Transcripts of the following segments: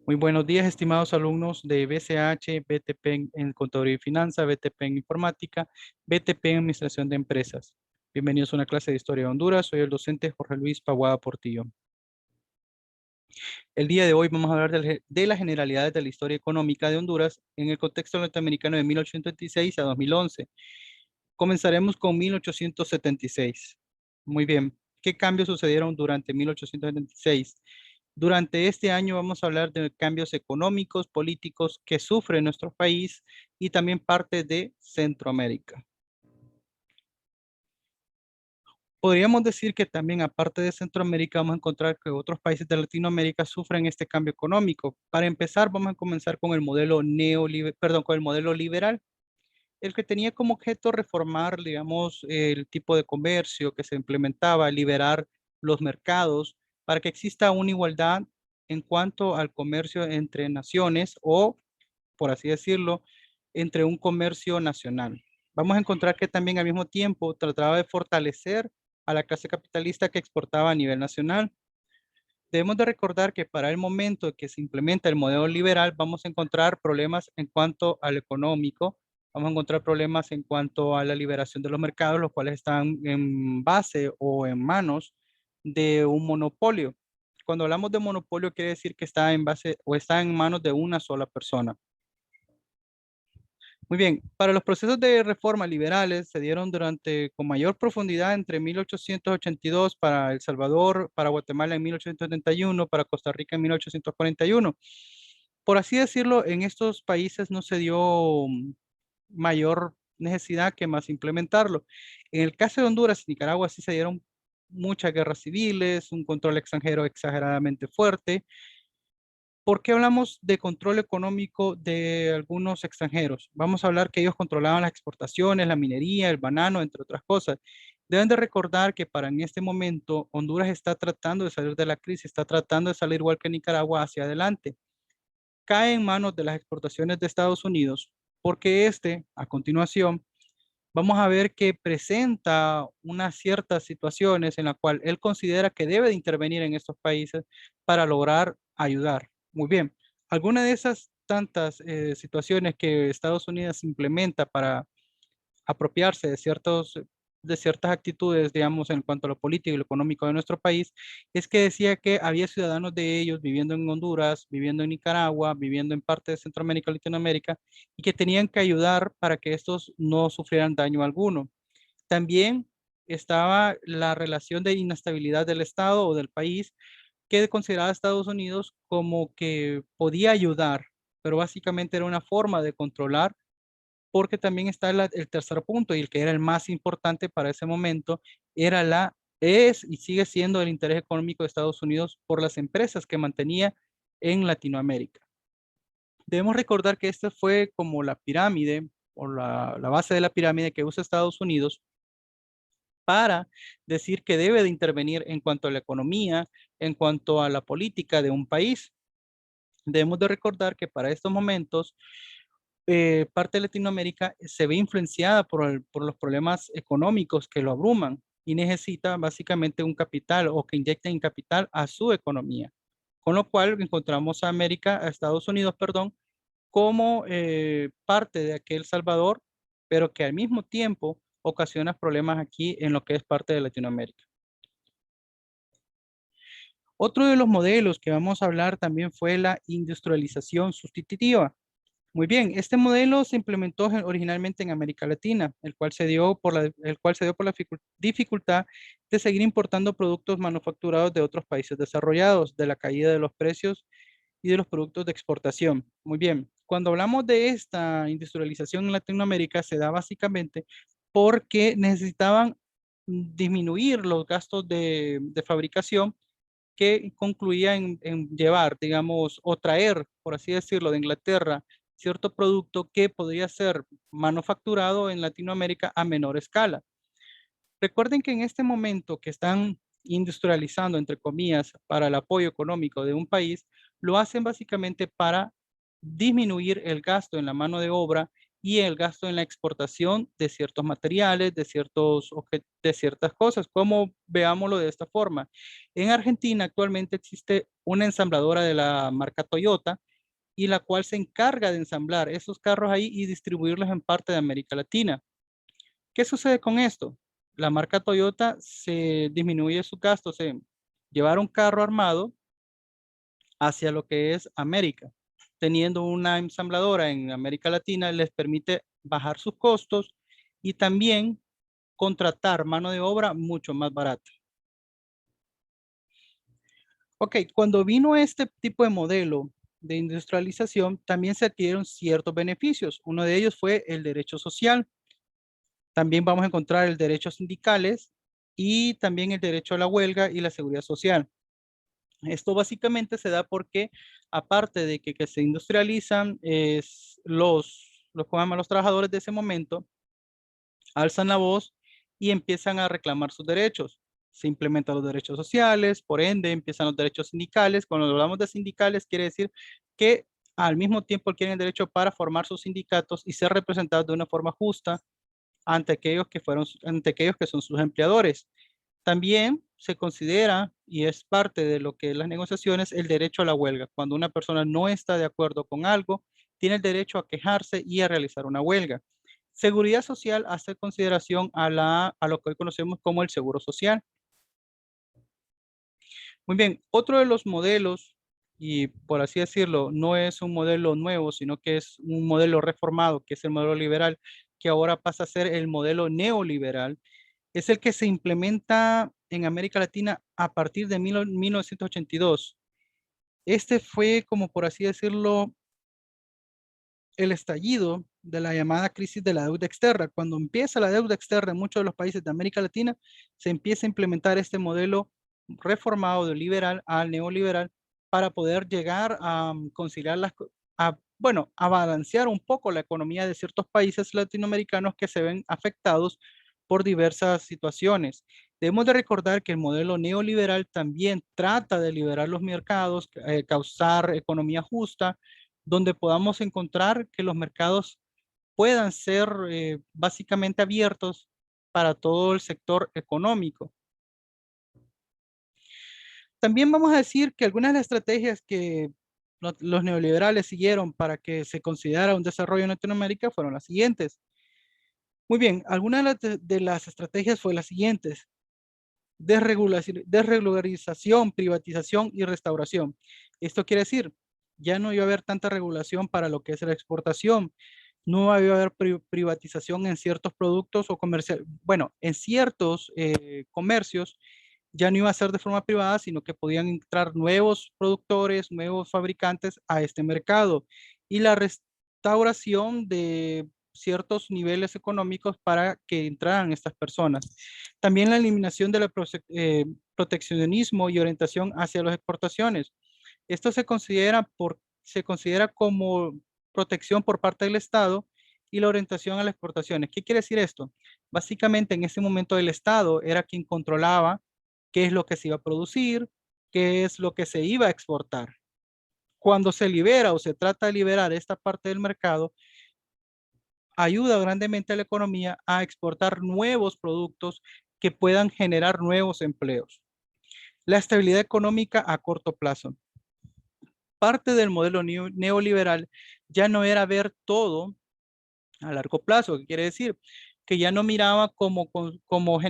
Muy buenos días, estimados alumnos de BCH, BTP en Contaduría y Finanzas, BTP en Informática, BTP en Administración de Empresas. Bienvenidos a una clase de Historia de Honduras. Soy el docente Jorge Luis Paguada Portillo. El día de hoy vamos a hablar de las generalidades de la historia económica de Honduras en el contexto norteamericano de 1826 a 2011. Comenzaremos con 1876. Muy bien. ¿Qué cambios sucedieron durante 1876? Durante este año vamos a hablar de cambios económicos, políticos que sufre nuestro país y también parte de Centroamérica. Podríamos decir que también aparte de Centroamérica vamos a encontrar que otros países de Latinoamérica sufren este cambio económico. Para empezar, vamos a comenzar con el modelo con el modelo liberal, el que tenía como objeto reformar, digamos, el tipo de comercio que se implementaba, liberar los mercados para que exista una igualdad en cuanto al comercio entre naciones o, por así decirlo, entre un comercio nacional. Vamos a encontrar que también al mismo tiempo trataba de fortalecer a la clase capitalista que exportaba a nivel nacional. Debemos de recordar que para el momento que se implementa el modelo liberal, vamos a encontrar problemas en cuanto al económico, vamos a encontrar problemas en cuanto a la liberación de los mercados, los cuales están en base o en manos de un monopolio. Cuando hablamos de monopolio, quiere decir que está en base o está en manos de una sola persona. Muy bien, para los procesos de reforma liberales se dieron con mayor profundidad entre 1882 para El Salvador, para Guatemala en 1871, para Costa Rica en 1841. Por así decirlo, en estos países no se dio mayor necesidad que más implementarlo. En el caso de Honduras y Nicaragua sí se dieron muchas guerras civiles, un control extranjero exageradamente fuerte. ¿Por qué hablamos de control económico de algunos extranjeros? Vamos a hablar que ellos controlaban las exportaciones, la minería, el banano, entre otras cosas. Deben de recordar que para en este momento Honduras está tratando de salir de la crisis, está tratando de salir igual que Nicaragua hacia adelante. Cae en manos de las exportaciones de Estados Unidos porque a continuación, vamos a ver que presenta unas ciertas situaciones en las cuales él considera que debe de intervenir en estos países para lograr ayudar. Muy bien, alguna de esas tantas situaciones que Estados Unidos implementa para apropiarse de ciertas actitudes, digamos, en cuanto a lo político y lo económico de nuestro país, es que decía que había ciudadanos de ellos viviendo en Honduras, viviendo en Nicaragua, viviendo en parte de Centroamérica y Latinoamérica, y que tenían que ayudar para que estos no sufrieran daño alguno. También estaba la relación de inestabilidad del Estado o del país, que consideraba a Estados Unidos como que podía ayudar, pero básicamente era una forma de controlar, porque también está el tercer punto y el que era el más importante para ese momento, es y sigue siendo el interés económico de Estados Unidos por las empresas que mantenía en Latinoamérica. Debemos recordar que esta fue como la pirámide o la base de la pirámide que usa Estados Unidos para decir que debe de intervenir en cuanto a la economía, en cuanto a la política de un país. Debemos de recordar que para estos momentos parte de Latinoamérica se ve influenciada por los problemas económicos que lo abruman y necesita básicamente un capital o que inyecten capital a su economía. Con lo cual encontramos a Estados Unidos, perdón, como parte de aquel Salvador, pero que al mismo tiempo ocasiona problemas aquí en lo que es parte de Latinoamérica. Otro de los modelos que vamos a hablar también fue la industrialización sustitutiva. Muy bien, este modelo se implementó originalmente en América Latina, el cual se dio por la dificultad de seguir importando productos manufacturados de otros países desarrollados, de la caída de los precios y de los productos de exportación. Muy bien, cuando hablamos de esta industrialización en Latinoamérica, se da básicamente porque necesitaban disminuir los gastos de fabricación que concluía en llevar, digamos, o traer, por así decirlo, de Inglaterra cierto producto que podría ser manufacturado en Latinoamérica a menor escala. Recuerden que en este momento que están industrializando, entre comillas, para el apoyo económico de un país, lo hacen básicamente para disminuir el gasto en la mano de obra y el gasto en la exportación de ciertos materiales, de ciertas cosas, como veámoslo de esta forma. En Argentina actualmente existe una ensambladora de la marca Toyota y la cual se encarga de ensamblar esos carros ahí y distribuirlos en parte de América Latina. ¿Qué sucede con esto? La marca Toyota se disminuye sus gastos en llevar un carro armado hacia lo que es América. Teniendo una ensambladora en América Latina les permite bajar sus costos y también contratar mano de obra mucho más barata. Ok, cuando vino este tipo de modelo de industrialización, también se adquirieron ciertos beneficios. Uno de ellos fue el derecho social. También vamos a encontrar el derecho sindicales y también el derecho a la huelga y la seguridad social. Esto básicamente se da porque, aparte de que se industrializan, los trabajadores de ese momento alzan la voz y empiezan a reclamar sus derechos. Se implementan los derechos sociales, por ende empiezan los derechos sindicales. Cuando hablamos de sindicales, quiere decir que al mismo tiempo tienen derecho para formar sus sindicatos y ser representados de una forma justa ante aquellos que son sus empleadores. También se considera, y es parte de lo que es las negociaciones, el derecho a la huelga. Cuando una persona no está de acuerdo con algo, tiene el derecho a quejarse y a realizar una huelga. Seguridad social hace consideración a lo que hoy conocemos como el seguro social. Muy bien, otro de los modelos, y por así decirlo, no es un modelo nuevo, sino que es un modelo reformado, que es el modelo liberal, que ahora pasa a ser el modelo neoliberal, es el que se implementa en América Latina a partir de 1982. Este fue, como por así decirlo, el estallido de la llamada crisis de la deuda externa. Cuando empieza la deuda externa en muchos de los países de América Latina, se empieza a implementar este modelo reformado de liberal al neoliberal para poder llegar a conciliar bueno, a balancear un poco la economía de ciertos países latinoamericanos que se ven afectados por diversas situaciones. Debemos de recordar que el modelo neoliberal también trata de liberar los mercados, causar economía justa, donde podamos encontrar que los mercados puedan ser básicamente abiertos para todo el sector económico. También vamos a decir que algunas de las estrategias que los neoliberales siguieron para que se considerara un desarrollo en Latinoamérica fueron las siguientes. Muy bien, algunas de las estrategias fue las siguientes: desregularización, privatización y restauración. Esto quiere decir, ya no iba a haber tanta regulación para lo que es la exportación, no va a haber privatización en ciertos productos o comercial. Bueno, en ciertos comercios ya no iba a ser de forma privada, sino que podían entrar nuevos productores, nuevos fabricantes a este mercado. Y la restauración de ciertos niveles económicos para que entraran estas personas. También la eliminación del proteccionismo y orientación hacia las exportaciones. Esto se considera como protección por parte del Estado y la orientación a las exportaciones. ¿Qué quiere decir esto? Básicamente en ese momento el Estado era quien controlaba qué es lo que se iba a producir, qué es lo que se iba a exportar. Cuando se libera o se trata de liberar esta parte del mercado, ayuda grandemente a la economía a exportar nuevos productos que puedan generar nuevos empleos. La estabilidad económica a corto plazo. Parte del modelo neoliberal ya no era ver todo a largo plazo. ¿Qué quiere decir? Que ya no miraba como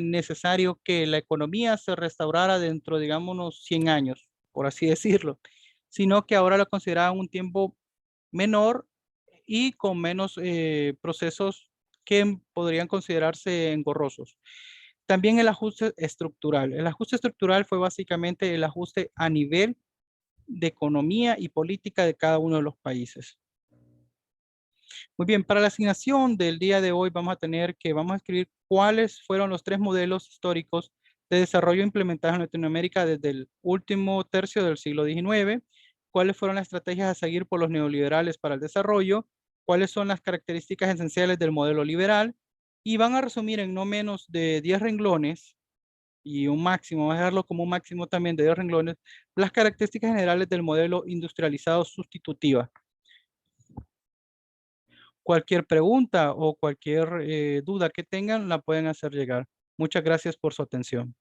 necesario que la economía se restaurara dentro, digamos, unos 100 años, por así decirlo, sino que ahora lo consideraba un tiempo menor y con menos procesos que podrían considerarse engorrosos. También el ajuste estructural. El ajuste estructural fue básicamente el ajuste a nivel de economía y política de cada uno de los países. Muy bien, para la asignación del día de hoy vamos a escribir cuáles fueron los 3 modelos históricos de desarrollo implementados en Latinoamérica desde el último tercio del siglo XIX, cuáles fueron las estrategias a seguir por los neoliberales para el desarrollo, cuáles son las características esenciales del modelo liberal, y van a resumir en no menos de 10 renglones y un máximo, vamos a dejarlo como un máximo también de 10 renglones, las características generales del modelo industrializado sustitutiva. Cualquier pregunta o cualquier duda que tengan la pueden hacer llegar. Muchas gracias por su atención.